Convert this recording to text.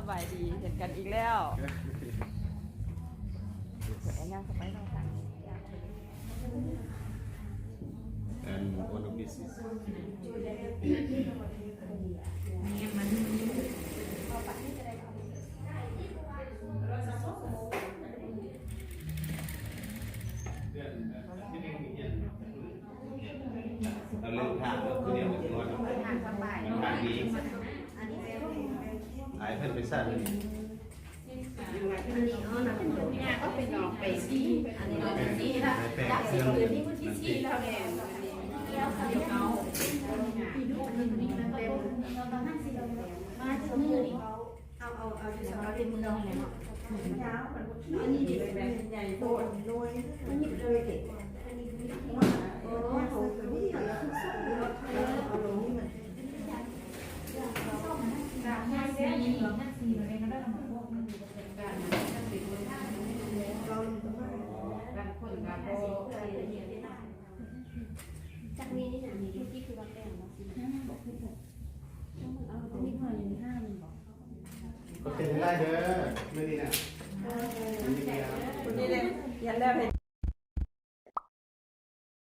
บายดีเห็นกันอีกแล้วไอ้งานสบายเราทาง and one of this is เราเริ่มทางแล้วคือเดียวกันก่อนทางดีหายเพิ่นไปสร้างเลย ก็เป็นน้องไปซีอันนี้น้องไปซีละจากสิ่งอื่นที่มันที่ซีแล้วแหละแล้วเขาเอาพี่ดูมันนี่มันเต็มเราตอนนั้นสิเรามาถึงมือนี่เอาที่เราเต็มมือเราเลยเนาะอันนี้ดิแบบใหญ่โตรวยมันหยิบเลยเด็กอันนี้โอ้โหเขาไม่อยากจะสู้เอาลงนี่มันการง่ายซีง่ายซีอะไรก็ได้มาพวกมันเป็นการเราการคนการโบจากนี้นี่นะมีที่คือว่าแป้งเราสิบอกให้เถอะเอาตรงนี้พออย่างห้ามันบอก ก็เป็นได้เด้อไม่ดีนะ คนนี้เลยยันแล้วเห็น